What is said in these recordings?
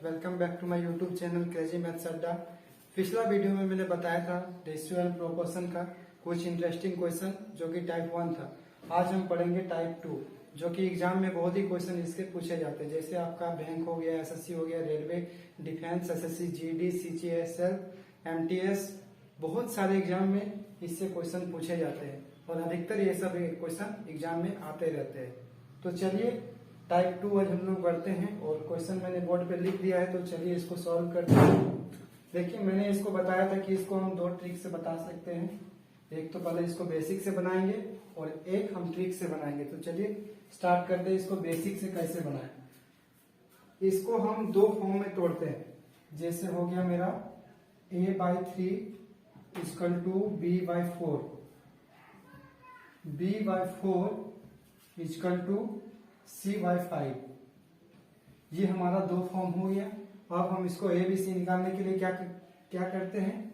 Welcome back to my YouTube channel Crazy Maths Adda. पिछला video में मैंने बताया था रेशियो एंड प्रोपोर्शन का कुछ इंटरेस्टिंग क्वेश्चन जो कि टाइप 1 था। आज हम पढ़ेंगे टाइप 2 जो कि एग्जाम में बहुत ही क्वेश्चन इसके पूछे जाते हैं। जैसे आपका बैंक हो गया, एसएससी हो गया, railway, defence, SSC GD, CGSL, MTS, बहुत सारे एग्जाम में इससे क्वेश्चन पूछे जाते हैं और अधिकतर ये सब क्वेश्चन एग्जाम में आते रहते हैं। तो चलिए टाइप 2 आज हम लोग करते हैं और क्वेश्चन मैंने बोर्ड पे लिख दिया है, तो चलिए इसको सॉल्व करते हैं। देखिए मैंने इसको बताया था कि इसको हम दो ट्रिक से बता सकते हैं। एक तो पहले इसको बेसिक से बनाएंगे और एक हम ट्रिक से बनाएंगे। तो चलिए स्टार्ट करते हैं इसको बेसिक से कैसे बनाएं। इसको हम दो फॉर्म में तोड़ते हैं। जैसे हो गया मेरा a/3 equal to b/4, b/4 equal to c/5। ये हमारा दो फॉर्म हो गया। अब हम इसको a b c निकालने के लिए क्या करते हैं,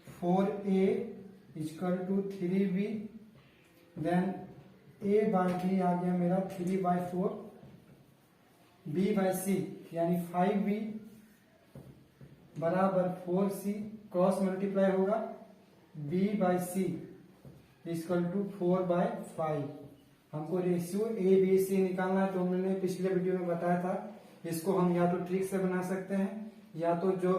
4a equal to 3b, then a/b आ गया मेरा 3/4, b/c यानी 5b बराबर 4c, क्रॉस मल्टीप्लाई होगा, b/c इक्वल टू 4/5। हमको रेशियो ए बी सी निकालना है। तो मैंने पिछले वीडियो में बताया था इसको हम या तो ट्रिक से बना सकते हैं या तो जो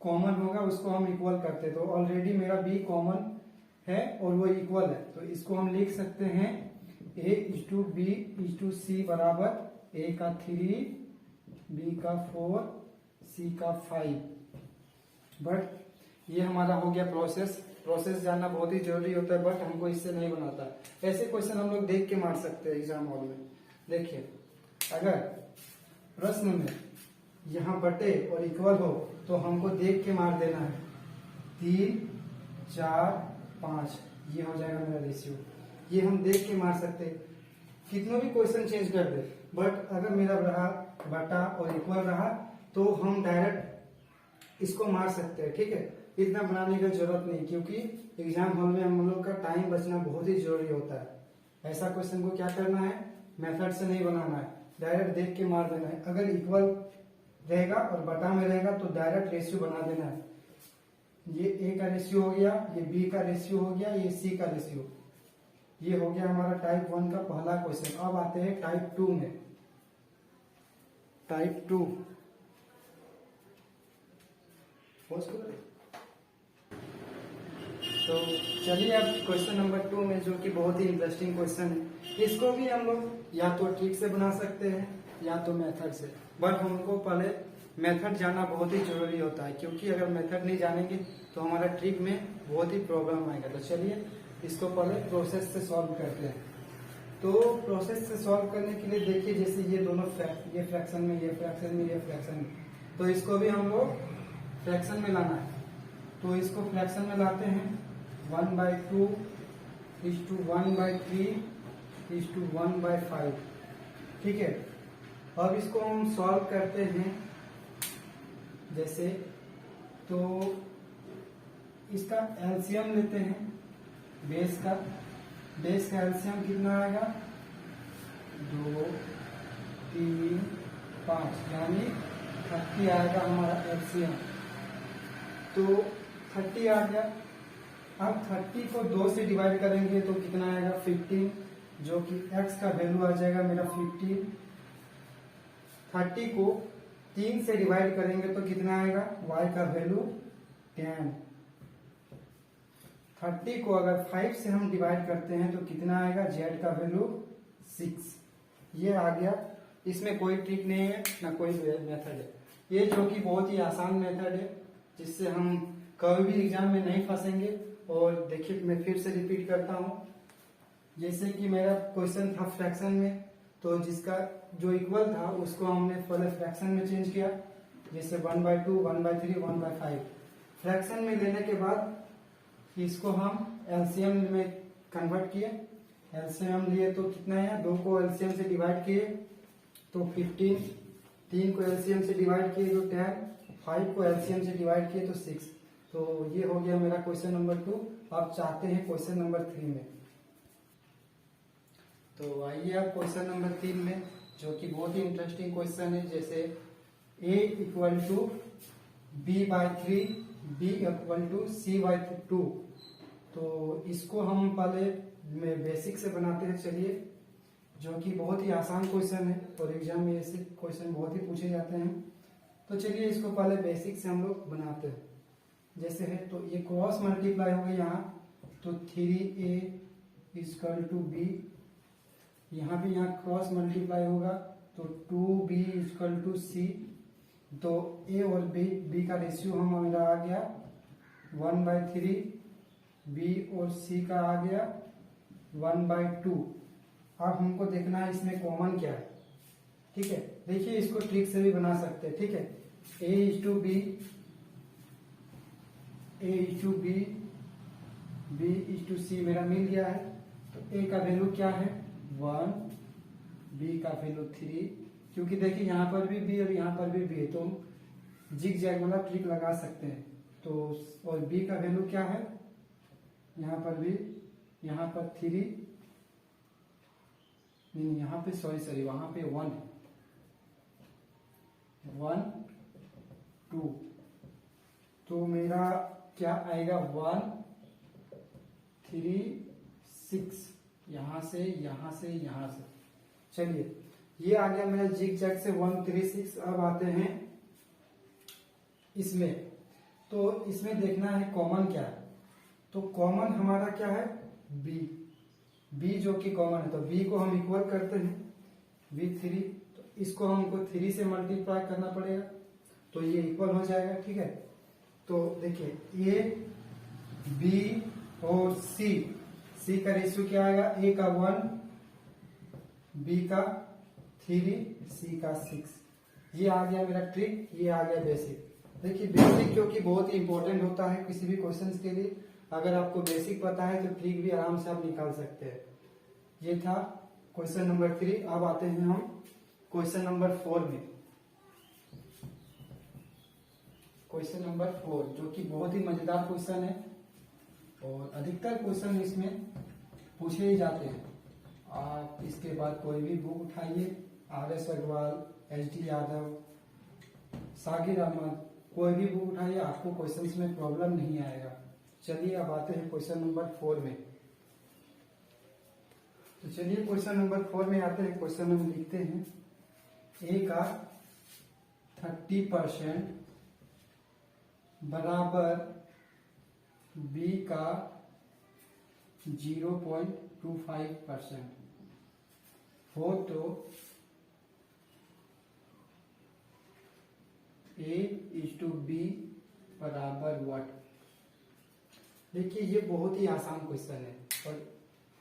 कॉमन होगा उसको हम इक्वल करते हैं। तो ऑलरेडी मेरा बी कॉमन है और वो इक्वल है, तो इसको हम लिख सकते हैं a is to B is to C बराबर a का 3, b का 4, c का 5। बट ये हमारा हो गया प्रोसेस जानना बहुत ही जरूरी होता है, बट हमको इससे नहीं बनाता। ऐसे क्वेश्चन हम लोग देख के मार सकते हैं एग्जाम हॉल में। देखिए अगर प्रश्न में यहाँ बटे और इक्वल हो तो हमको देख के मार देना है। 3, 4, 5 ये हो जाएगा मेरा रेशियो। ये हम देख के मार सकते हैं, कितना भी क्वेश्चन चेंज कर दे। बट अगर मेरा रहा बटा और इक्वल रहा तो हम डायरेक्ट इसको मार सकते हैं। ठीक है, इतना बनाने की जरूरत नहीं, क्योंकि एग्जाम हॉल में हम लोग का टाइम बचना बहुत ही जरूरी होता है। ऐसा क्वेश्चन को क्या करना है, मेथड से नहीं बनाना है, डायरेक्ट देख के मार देना है। अगर इक्वल रहेगा और बटा में रहेगा तो डायरेक्ट रेशियो बना देना है। ये ए का रेशियो हो गया, ये बी का रेशियो हो गया, ये सी का रेशियो। ये हो गया हमारा टाइप 1 का पहला क्वेश्चन। अब आते हैं टाइप 2 में। टाइप 2 तो चलिए अब क्वेश्चन नंबर 2 में, जो कि बहुत ही इंटरेस्टिंग क्वेश्चन है, इसको भी हम लोग या तो ट्रिक से बना सकते हैं या तो मेथड से। बट हमको पहले मेथड जानना बहुत ही जरूरी होता है, क्योंकि अगर मेथड नहीं जानेंगे तो हमारा ट्रिक में बहुत ही प्रॉब्लम आएगा। तो चलिए इसको पहले प्रोसेस से सॉल्व करते हैं। तो प्रोसेस से सॉल्व करने के लिए देखिए, जैसे ये दोनों ये फ्रैक्शन में, ये फ्रैक्शन में, ये फ्रैक्शन में, तो इसको भी हम लोग फ्रैक्शन में लाना है। तो इसको फ्रैक्शन में लाते हैं। 1/2 इज टू 1/3 इज टू 1/5। ठीक है, अब इसको हम सॉल्व करते हैं। जैसे तो इसका एलसीएम लेते हैं, बेस का एलसीएम कितना आएगा, 2, 3, 5 यानी 30 आएगा हमारा एलसीएम। तो 30 आ गया। अब 30 को 2 से डिवाइड करेंगे तो कितना आएगा, 15, जो कि x का वैल्यू आ जाएगा मेरा 15। 30 को 3 से डिवाइड करेंगे तो कितना आएगा, y का वैल्यू 10। 30 को अगर 5 से हम डिवाइड करते हैं तो कितना आएगा, z का वैल्यू 6। ये आ गया। इसमें कोई ट्रिक नहीं है ना कोई मेथड है, ये जो कि बहुत ही आसान मेथड है, जिससे हम कभी भी एग्जाम में नहीं फंसेंगे। और देखिए मैं फिर से रिपीट करता हूँ। जैसे कि मेरा क्वेश्चन था फ्रैक्शन में, तो जिसका जो इक्वल था उसको हमने पहले फ्रैक्शन में चेंज किया। जैसे 1/2, 1/3, 1/5 फ्रैक्शन में लेने के बाद इसको हम एलसीएम में कन्वर्ट किए। एलसीएम लिए तो कितना है, 2 को एलसीएम से डिवाइड किए तो 15, 3 को एलसीएम से डिवाइड किए तो 10, 5 को एलसीएम से डिवाइड किए तो 6। तो ये हो गया मेरा क्वेश्चन नंबर 2। अब चाहते हैं क्वेश्चन नंबर 3 में। तो आइए अब क्वेश्चन नंबर 3 में, जो कि बहुत ही इंटरेस्टिंग क्वेश्चन है। जैसे A equal to B by 3, B equal to C by 2। तो इसको हम पहले बेसिक से बनाते हैं, चलिए, जो कि बहुत ही आसान क्वेश्चन है और एग्जाम में ऐसे क्वेश्चन बहुत ही पूछे जाते हैं। तो चलिए इसको पहले बेसिक से हम लोग बनाते हैं। जैसे है तो ये क्रॉस मल्टीप्लाई होगा यहाँ, तो 3a इक्वल टू बी, यहाँ भी यहाँ क्रॉस मल्टीप्लाई होगा तो 2b इक्वल टू सी। तो a और b का रेशियो हमारा आ गया 1/3, b और c का आ गया 1/2। अब हमको देखना है इसमें कॉमन क्या है, ठीक है। देखिए इसको ट्रिक से भी बना सकते हैं, ठीक है। a is to B, a is to B, b is to C मेरा मिल गया है। तो a का वैल्यू क्या है 1, b का वैल्यू 3, क्योंकि देखिए यहाँ पर भी b और यहाँ पर भी b है, तो हम जिग जैग वाला ट्रिक लगा सकते हैं। तो और b का वैल्यू क्या है, यहाँ पर भी, यहाँ पर 3, नहीं यहाँ पे सॉरी वहां पे 1 है, 1 2। तो मेरा क्या आएगा 1 3 6, यहां से यहां से यहां से। चलिए ये आ गया मेरा जिग जैग से 1 3 6। अब आते हैं इसमें, तो इसमें देखना है कॉमन क्या है। तो कॉमन हमारा क्या है b जो कि कॉमन है, तो b को हम इक्वल करते हैं b3। तो इसको हमको 3 से मल्टीप्लाई करना पड़ेगा, तो ये इक्वल हो जाएगा, ठीक है। तो देखिए a b और c का रेशियो क्या आएगा, a का 1, b का 3, c का 6। ये आ गया मेरा ट्रिक, ये आ गया बेसिक। देखिए बेसिक क्योंकि बहुत ही इंपॉर्टेंट होता है किसी भी क्वेश्चन के लिए। अगर आपको बेसिक पता है तो ट्रिक भी आराम से आप निकाल सकते हैं। ये था क्वेश्चन नंबर 3। अब आते हैं हम क्वेश्चन नंबर 4 में। क्वेश्चन नंबर 4 जो कि बहुत ही मजेदार क्वेश्चन है और अधिकतर क्वेश्चन इसमें पूछे ही जाते हैं। आप इसके बाद कोई भी बुक उठाइए, RS अग्रवाल, HD यादव, सागिर अहमद, कोई भी बुक उठाइए, आपको क्वेश्चंस में प्रॉब्लम नहीं आएगा। चलिए अब आते हैं क्वेश्चन नंबर 4 में। तो चलिए क्वेश्चन नंबर 4 में आते हैं। क्वेश्चन हम लिखते हैं a का 30% बराबर b का 0.25% हो तो a इज टू b बराबर व्हाट। देखिए ये बहुत ही आसान क्वेश्चन है और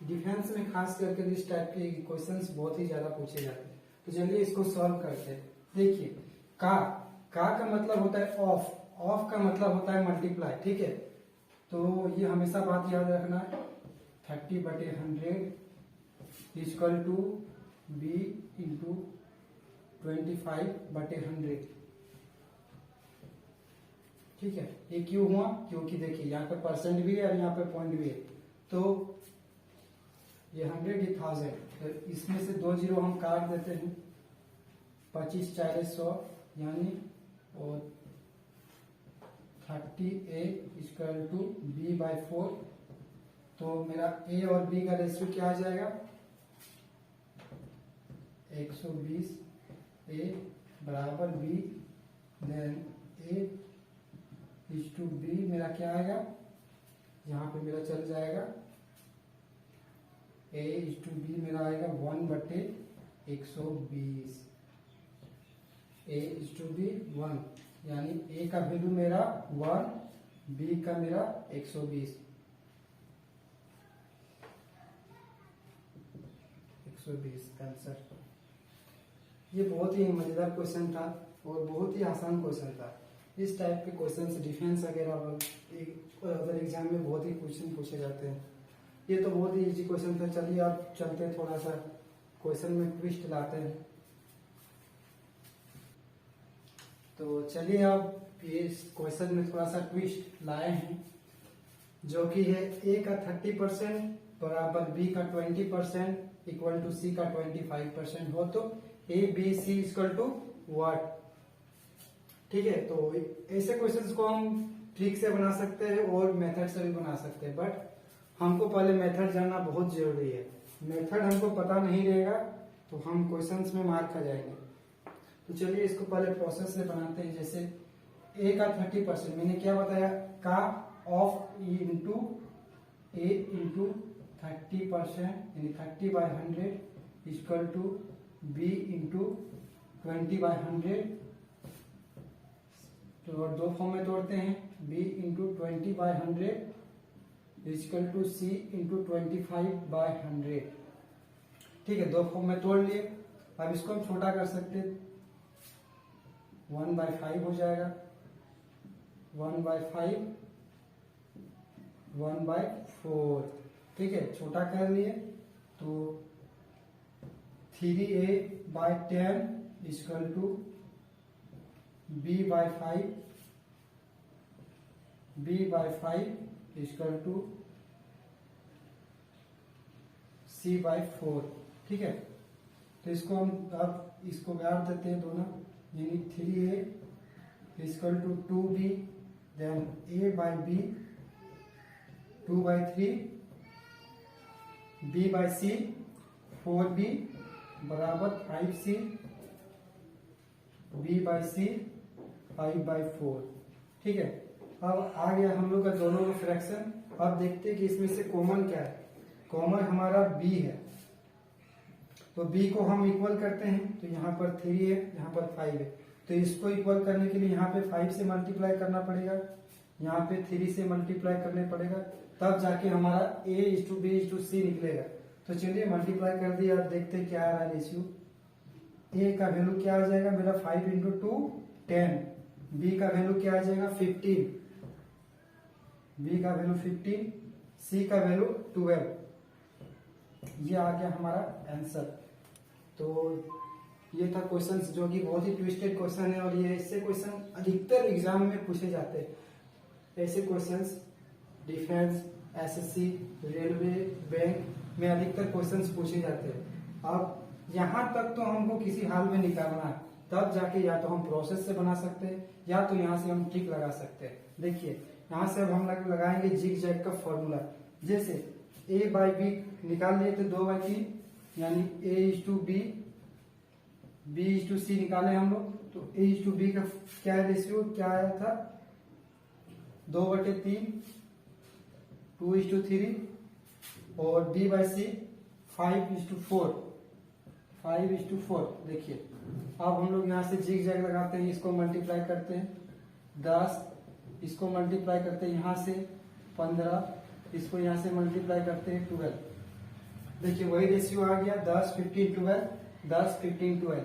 डिफेंस में खास करके इस टाइप के क्वेश्चंस बहुत ही ज्यादा पूछे जाते हैं। तो चलिए इसको सॉल्व करते हैं। देखिए का मतलब होता है ऑफ का मतलब होता है मल्टीप्लाई, ठीक है। तो ये हमेशा बात याद रखना है, 30/100 इक्वल टू b इंटू 25/100, ठीक है। ये क्यों हुआ, क्योंकि देखिए यहाँ पे परसेंट भी है और यहाँ पे पॉइंट भी है। तो ये 100 ये 1000, तो इसमें से 2 जीरो हम काट देते हैं, 25 4 100 यानी, और 30a इक्वल टू b/4। तो मेरा a और b का रेशियो क्या आ जाएगा 120, a बराबर b, then a is to b मेरा क्या आएगा, यहाँ पे मेरा चल जाएगा a इज टू बी मेरा आएगा 1/120, a इज टू बी 1, यानी a का वैल्यू मेरा 1, b का मेरा 120 आंसर। ये बहुत ही मजेदार क्वेश्चन था और बहुत ही आसान क्वेश्चन था। इस टाइप के क्वेश्चन डिफेंस वगैरह अदर एग्जाम में बहुत ही क्वेश्चन पूछे जाते हैं। ये तो बहुत ही इजी क्वेश्चन था। चलिए आप चलते हैं, थोड़ा सा क्वेश्चन में ट्विस्ट लाते हैं। तो चलिए आप इस क्वेश्चन में थोड़ा सा ट्विस्ट लाए हैं, जो कि है a का 30% बराबर b का 20% इक्वल टू c का 25% हो तो a b c equal to what. ठीक है, तो ऐसे क्वेश्चंस को हम ट्रिक से बना सकते हैं और मेथड से भी बना सकते हैं, बट हमको पहले मेथड जानना बहुत जरूरी है। मेथड हमको पता नहीं रहेगा तो हम क्वेश्चंस में मार खा जाएंगे। तो चलिए इसको पहले प्रोसेस से बनाते हैं। जैसे ए का 30%, मैंने क्या बताया, का ऑफ इंटू ए इंटू 30% यानी 30/100 इक्वल टू बी इंटू 20/100। तो और दो फॉर्म में तोड़ते हैं, b into 20/100 equal to c into 25/100। ठीक है, दो फॉर्म में तोड़ लिए। अब इसको हम छोटा कर सकते, 1/5 हो जाएगा, 1/5 1/4। ठीक है, छोटा कर लिए तो 3a/10 equal to b/5 equal to c/4। ठीक है, तो इसको हम अब इसको गाड़ देते हैं दोनों, यानी 3a equal to 2b, then a/b 2/3, b/c 4b बराबर 5c, b/c 5/4। ठीक है, अब आ गया हम लोग का दोनों का फ्रैक्शन। अब देखते हैं कि इसमें से कॉमन क्या है। कॉमन हमारा b है, तो b को हम इक्वल करते हैं, तो यहाँ पर 3 है, यहाँ पर 5 है, तो इसको इक्वल करने के लिए यहाँ पे 5 से मल्टीप्लाई करना पड़ेगा, यहाँ पे 3 से मल्टीप्लाई करने पड़ेगा, तब जाके हमारा a/b/c निकलेगा। तो चलिए मल्टीप्लाई कर दिया। अब देखते हैं क्या आ रहा है रेशियो। a का वैल्यू क्या आ जाएगा मेरा 5 इंटू 2 10, b का वैल्यू क्या आ जाएगा 15, b का वैल्यू 15, c का वैल्यू 12। ये आ गया हमारा आंसर। तो ये था क्वेश्चन जो कि बहुत ही ट्विस्टेड क्वेश्चन है, और ये ऐसे क्वेश्चन अधिकतर एग्जाम में पूछे जाते हैं। ऐसे questions defence, SSC, railway, bank में अधिकतर क्वेश्चंस पूछे जाते हैं। अब यहाँ तक तो हमको किसी हाल में निकालना है, तब जाके या तो हम प्रोसेस से बना सकते हैं या तो यहाँ से हम ट्रिक लगा सकते हैं। देखिए यहाँ से अब हम लगाएंगे जिग जैग का फॉर्मूला। जैसे a/b निकाल लिए थे 2/3, यानी a/b b/c निकाले हम लोग, तो a/b का क्या रेशियो क्या आया था 2/3 2:3, और b/c 5:4। देखिए अब हम लोग यहाँ से जिग जैग लगाते हैं, इसको मल्टीप्लाई करते हैं 10, इसको मल्टीप्लाई करते हैं यहाँ से 15, इसको यहाँ से मल्टीप्लाई करते हैं 12। देखिए वही रेशियो आ गया 10 15 12, 10 15 12।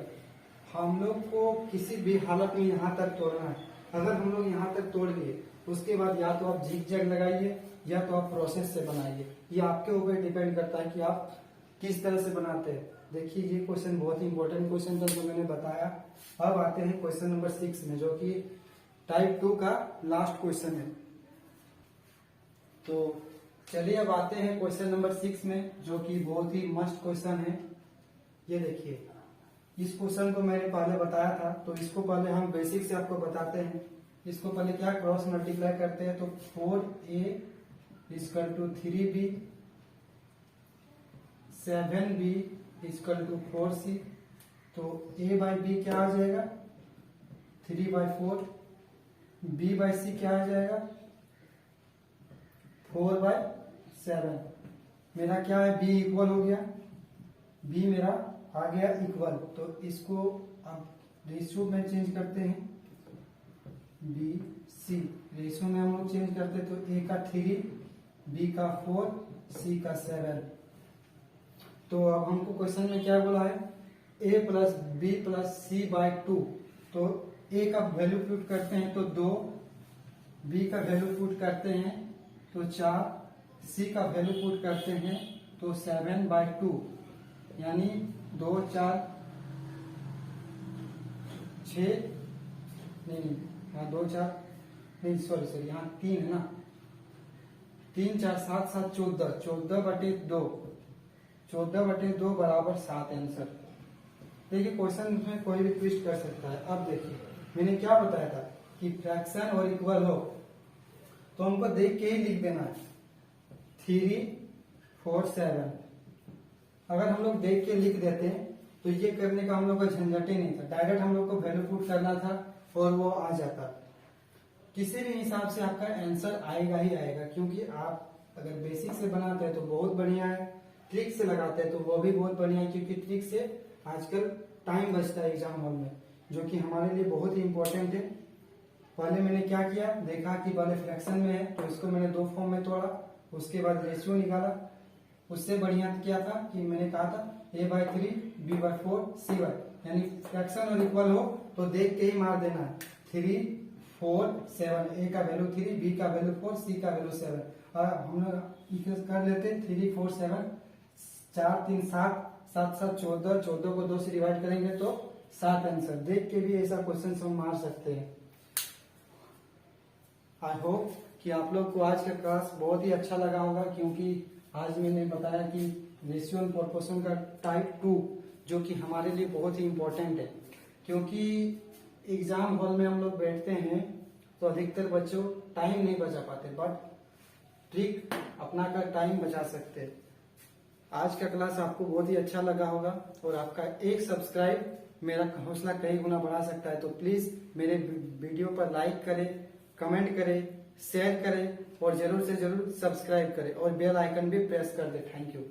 हम लोग को किसी भी हालत में यहाँ तक तोड़ना है। अगर हम लोग यहाँ तक तोड़ लिए उसके बाद या तो आप जिग जैग लगाइए या तो आप प्रोसेस से बनाइए, ये आपके ऊपर डिपेंड करता है कि आप किस तरह से बनाते हैं। देखिए ये क्वेश्चन बहुत ही इंपॉर्टेंट क्वेश्चन था जो मैंने बताया। अब आते हैं क्वेश्चन नंबर 6 में, जो कि टाइप 2 का लास्ट क्वेश्चन है। तो चलिए अब आते हैं क्वेश्चन नंबर 6 में, जो कि बहुत ही मस्त क्वेश्चन है। ये देखिए इस क्वेश्चन को मैंने पहले बताया था, तो इसको पहले हम बेसिक से आपको बताते हैं। इसको पहले क्या क्रॉस मल्टीप्लाई करते हैं, तो 4a equal to 3b, 7b equal to 4c। तो a/b क्या आ जाएगा 3/4, b/c क्या आ जाएगा 4/7। मेरा क्या है b इक्वल हो गया, b मेरा आ गया इक्वल। तो इसको अब रेशियो में चेंज करते हैं, b/c रेशियो में हम लोग चेंज करते हैं, तो a का 3, b का 4, c का 7। तो अब हमको क्वेश्चन में क्या बोला है a plus b plus c/2। तो a का वैल्यू पुट करते हैं तो 2, b का वैल्यू पुट करते हैं तो 4, c का वैल्यू पुट करते हैं तो 7/2, यानी 2 4 6 नहीं हाँ 2 4 नहीं सॉरी यहाँ 3 है ना, 3 4 7 7 14, 14/2, 14/2 बराबर 7 आंसर। देखिए क्वेश्चन में कोई भी ट्विस्ट कर सकता है। अब देखिए मैंने क्या बताया था कि फ्रैक्शन और इक्वल हो तो हमको देख के ही लिख देना है 347। अगर हम लोग देख के लिख देते तो ये करने का हम लोग का झंझट ही नहीं था, डायरेक्ट हम लोग को वैल्यू पुट करना था और वो आ जाता। किसी भी हिसाब से आपका आंसर आएगा ही आएगा, क्योंकि आप अगर बेसिक से बनाते हैं तो बहुत बढ़िया है, ट्रिक से लगाते हैं तो वो भी बहुत बढ़िया है, क्योंकि ट्रिक से आजकल टाइम बचता है एग्जाम हॉल में, जो कि हमारे लिए बहुत ही इंपॉर्टेंट है। पहले मैंने क्या किया, देखा कि पहले फ्रैक्शन में है तो इसको मैंने दो फॉर्म में तोड़ा, उसके बाद रेशियो निकाला। उससे बढ़िया क्या था कि मैंने कहा था a/3 b/4 c/, यानी फ्रैक्शन और इक्वल हो तो देख के ही मार देना है 3 4 7, a का वैल्यू 3, b का वैल्यू 4, c का वैल्यू 7। और हम लोग कर लेते 3 4 7, 4 3 7, 7 7 14, 14 को 2 से डिवाइड करेंगे तो 7 आंसर। देख के भी ऐसा क्वेश्चन हम मार सकते हैं। आई होप कि आप लोग को आज का क्लास बहुत ही अच्छा लगा होगा, क्योंकि आज मैंने बताया कि रेशियो एंड प्रोपोर्शन का टाइप 2 जो कि हमारे लिए बहुत ही इम्पोर्टेंट है, क्योंकि एग्जाम हॉल में हम लोग बैठते हैं तो अधिकतर बच्चों टाइम नहीं बचा पाते, बट ट्रिक अपना का टाइम बचा सकते हैं। आज का क्लास आपको बहुत ही अच्छा लगा होगा और आपका एक सब्सक्राइब मेरा हौसला कई गुना बढ़ा सकता है। तो प्लीज मेरे वीडियो पर लाइक करें, कमेंट करें, शेयर करें और जरूर से जरूर सब्सक्राइब करें और बेल आइकन भी प्रेस कर दे। Thank you.